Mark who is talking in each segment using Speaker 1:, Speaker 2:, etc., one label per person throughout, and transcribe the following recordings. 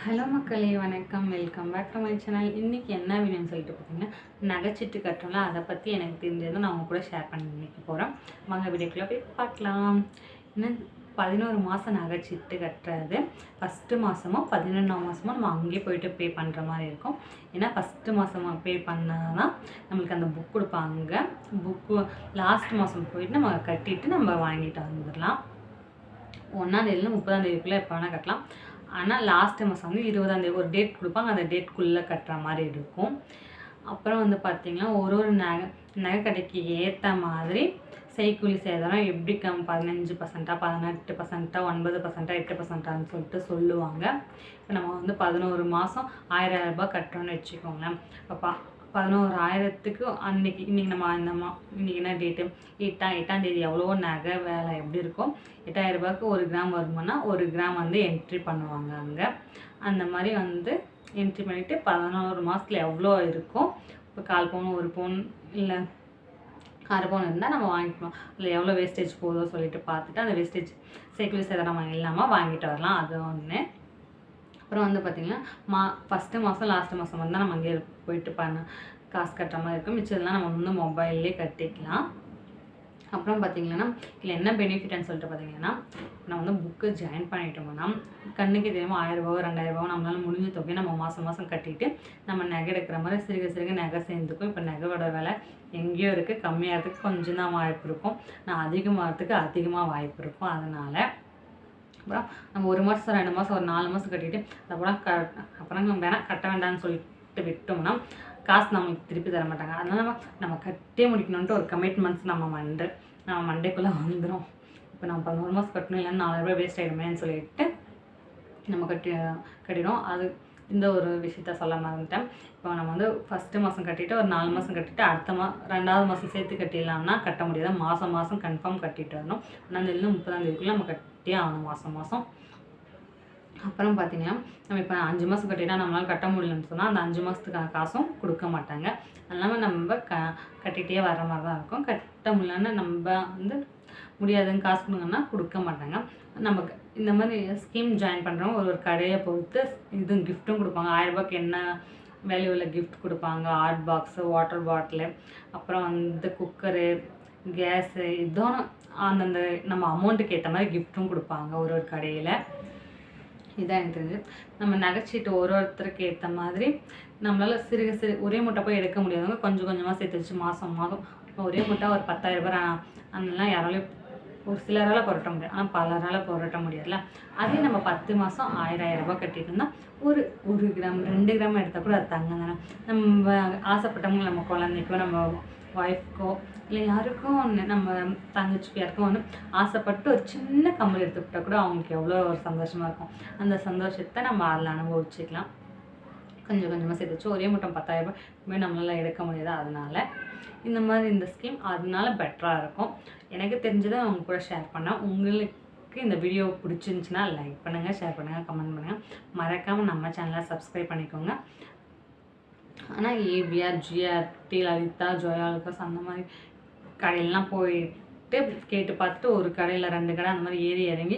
Speaker 1: Hello மக்களே, வணக்கம். Welcome back to my channel. இன்றைக்கி என்ன வீடியோன்னு சொல்லிட்டு பார்த்தீங்கன்னா, நகைச்சீட்டு கட்டுறோம்ல, அதை பற்றி எனக்கு தெரிஞ்சதை நான் உங்க கூட ஷேர் பண்ணிக்க போகிறேன். வாங்க வீடியோக்குள்ளே போய் பார்க்கலாம். இன்னும் 11 மாதம் நகைச்சீட்டு கட்டுறது. ஃபஸ்ட்டு மாதமோ 11ஆம் மாதமோ நம்ம அங்கேயே போயிட்டு பே பண்ணுற மாதிரி இருக்கும். ஏன்னா ஃபஸ்ட்டு மாதமாக பே பண்ணால் தான் நம்மளுக்கு அந்த புக் கொடுப்பாங்க. புக்கு லாஸ்ட் மாதம் போயிட்டு நம்ம கட்டிட்டு நம்ம வாங்கிட்டு வந்துடலாம். 1ஆந்தேதிலேருந்து 30ஆந்தேதிக்குள்ளே எப்போ வேணால் கட்டலாம். ஆனால் லாஸ்ட்டு மாதம் வந்து 20ஆந்தேதி ஒரு டேட் கொடுப்பாங்க. அந்த டேட்குள்ளே கட்டுற மாதிரி இருக்கும். அப்புறம் வந்து பார்த்திங்கன்னா ஒரு நகை கடைக்கு ஏற்ற மாதிரி செய்கூலி சேதாரம் எப்படி 15%, 18%, 9%, 8%ன்னு சொல்லிட்டு சொல்லுவாங்க. இப்போ நம்ம வந்து 11 மாதம் 1000 ரூபாய் கட்டுறோன்னு வச்சுக்கோங்களேன். இப்போ 11,000க்கு இன்றைக்கி நம்ம இன்றைக்கி என்ன டேட்டு 8ஆந்தேதி எவ்வளோ நகை வேலை எப்படி இருக்கும், 8000 ரூபாய்க்கு 1 கிராம் வருமானா 1 கிராம் வந்து என்ட்ரி பண்ணுவாங்க அங்கே. அந்த மாதிரி வந்து என்ட்ரி பண்ணிவிட்டு 11 மாதத்தில் எவ்வளோ இருக்கும், இப்போ 1/4 பவுன் 1 பவுன் இல்லை 1/2 பவுன் இருந்தால் நம்ம வாங்கிக்கலாம். அதில் எவ்வளோ வேஸ்டேஜ் போதோ சொல்லிட்டு பார்த்துட்டு அந்த வேஸ்டேஜ் செய்கூலி சேதாரம் இல்லாமல் வாங்கிட்டு வரலாம். அது ஒன்று. அப்புறம் வந்து பார்த்திங்கன்னா ஃபஸ்ட்டு மாதம் லாஸ்ட்டு மாதம் வந்து நம்ம அங்கே போயிட்டு காசு கட்டுற மாதிரி இருக்கும். மிச்சதெல்லாம் நம்ம வந்து மொபைல்லே கட்டிக்கலாம். அப்புறம் பார்த்திங்கன்னா இதில் என்ன பெனிஃபிட்னு சொல்லிட்டு பார்த்திங்கன்னா, நம்ம வந்து புக்கு ஜாயின் பண்ணிட்டோம்னா கண்ணுக்கு தெரியாமல் 1000 ரூபாவோ 2000 ரூபாவோ நம்மளால் முடிஞ்ச தொகையை நம்ம மாதம் கட்டிட்டு நம்ம நகை எடுக்கிற மாதிரி சிறுக சிறுக நகை சேர்ந்துக்கும். இப்போ நகையோட விலை எங்கேயோ இருக்குது, கம்மியாகிறதுக்கு கொஞ்சம் தான் வாய்ப்பு இருக்கும். நான் அதிகமாகிறதுக்கு அதிகமாக வாய்ப்பு இருக்கும். அதனால் அப்புறம் நம்ம 1 மாதம் 2 மாதம் ஒரு 4 மாதம் கட்டிட்டு அப்புறம் அப்புறம் நம்ம வேணால் கட்ட வேண்டாம்னு சொல்லிட்டு விட்டோம்னா காசு நம்மளுக்கு திருப்பி தர மாட்டாங்க. அதனால நம்ம கட்டே முடிக்கணுன்ட்டு ஒரு கமிட்மெண்ட்ஸ் நம்ம மண்டைக்குள்ளே வந்துடும். இப்போ நம்ம 11 மாதம் கட்டணும், இல்லைன்னா 4000 ரூபாய் வேஸ்ட் ஆகிடுமேன்னு சொல்லிட்டு நம்ம கட்டிடும். அது இந்த ஒரு விஷயத்த சொல்ல மறந்துட்டேன். இப்போ நம்ம வந்து ஃபஸ்ட்டு மாதம் கட்டிட்டு ஒரு 4 மாதம் கட்டிட்டு அடுத்த 2ஆவது மாதம் சேர்த்து கட்டிடலாம்னா கட்ட முடியாது. மாதம் கன்ஃபார்ம் கட்டிட்டு வரணும். 1ஆந்தேதிலேருந்து 30ஆந்தேதிக்குள்ளே நம்ம கட்டியே ஆகணும் மாதம். அப்புறம் பார்த்திங்கன்னா நம்ம இப்போ 5 மாதம் கட்டிட்டா நம்மளால் கட்ட முடியலன்னு சொன்னால் அந்த 5 மாதத்துக்கான காசும் கொடுக்க மாட்டாங்க. அதனால நம்ம கட்டிகிட்டே வர மாதிரி தான் இருக்கும். கட்ட முடியலன்னா நம்ம வந்து முடியாதுன்னு காசு கொடுங்கன்னா கொடுக்க மாட்டாங்க. நமக்கு இந்த மாதிரி ஸ்கீம் ஜாயின் பண்ணுறவங்க ஒரு கடையை பொறுத்து இதுவும் கிஃப்ட்டும் கொடுப்பாங்க. 1000 ரூபாய்க்கு என்ன வேல்யூவில் கிஃப்ட் கொடுப்பாங்க. ஹாட் பாக்ஸு, வாட்டர் பாட்டிலு, அப்புறம் வந்து குக்கரு, கேஸு, இதோன்னு அந்தந்த நம்ம அமௌண்ட்டுக்கு ஏற்ற மாதிரி கிஃப்ட்டும் கொடுப்பாங்க ஒரு கடையில். இதான் எனக்கு தெரிஞ்சு. நம்ம நகைச்சீட்டு ஒருத்தருக்கு ஏற்ற மாதிரி நம்மளால் சிறு ஒரே மூட்டை போய் எடுக்க முடியாதவங்க கொஞ்சம் கொஞ்சமாக சேர்த்து வச்சு மாதம் இப்போ ஒரே மூட்டை ஒரு 10,000 ரூபாய் அதெல்லாம் யாராலையும் ஒரு சிலரால் புரட்ட முடியும், ஆனால் பலரால் புரட்ட முடியாதுல்ல. அதே நம்ம 10 மாதம் 1000 ரூபாய் கட்டிட்டு இருந்தால் ஒரு கிராம் 2 கிராம் எடுத்தால் கூட அது தங்கம் தானே. நம்ம ஆசைப்பட்டவங்க நம்ம குழந்தைக்கோ நம்ம ஒய்ஃப்க்கோ இல்லை யாருக்கும் நம்ம தங்கச்சிக்கு யாருக்கும் வந்து ஆசைப்பட்டு ஒரு சின்ன கம்மல் எடுத்துக்கிட்டால் கூட அவங்களுக்கு எவ்வளோ ஒரு சந்தோஷமாக இருக்கும். அந்த சந்தோஷத்தை நம்ம அதில் அனுபவிச்சுக்கலாம். கொஞ்சம் கொஞ்சமாக சேர்த்து வச்சு ஒரே மட்டும் 10,000 ரூபாய் நம்மளால் எடுக்க முடியாது. அதனால் இந்த மாதிரி இந்த ஸ்கீம் அதனால பெட்டராக இருக்கும். எனக்கு தெரிஞ்சதை அவங்க கூட ஷேர் பண்ணேன். உங்களுக்கு இந்த வீடியோ பிடிச்சிருந்துச்சின்னா லைக் பண்ணுங்கள், ஷேர் பண்ணுங்கள், கமெண்ட் பண்ணுங்கள். மறக்காமல் நம்ம சேனலை சப்ஸ்கிரைப் பண்ணிக்கோங்க. ஆனால் ஏபிஆர், ஜிஆர்டி, லலிதா, ஜோயாலுக்காஸ் அந்த மாதிரி கடையிலலாம் போயிட்டு கேட்டு பார்த்துட்டு ஒரு கடையில் 2 கடை அந்த மாதிரி ஏறி இறங்கி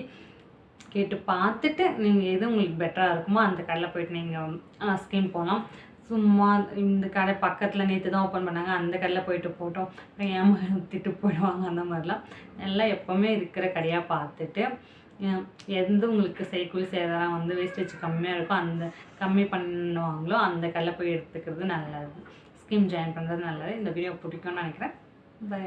Speaker 1: கேட்டு பார்த்துட்டு நீங்கள் எது உங்களுக்கு பெட்டராக இருக்குமோ அந்த கடையில் போய்ட்டு நீங்கள் ஸ்கீம் போகலாம். சும்மா இந்த கடை பக்கத்தில் நேற்று தான் ஓப்பன் பண்ணாங்க, அந்த கடையில் போயிட்டு போட்டோம் ஏமாத்திட்டு போயிடுவாங்க. அந்த மாதிரிலாம் எல்லாம் எப்போவுமே இருக்கிற கடையாக பார்த்துட்டு எந்த உங்களுக்கு செய்கூலி சேதாரம் வந்து வேஸ்டேஜ் கம்மியாக இருக்கும் அந்த கம்மி பண்ணுவாங்களோ அந்த கடையில் போய் எடுத்துக்கிறது நல்லது. ஸ்கீம் ஜாயின் பண்ணுறது நல்லது. இந்த வீடியோ பிடிக்கும்னு நினைக்கிறேன். பை.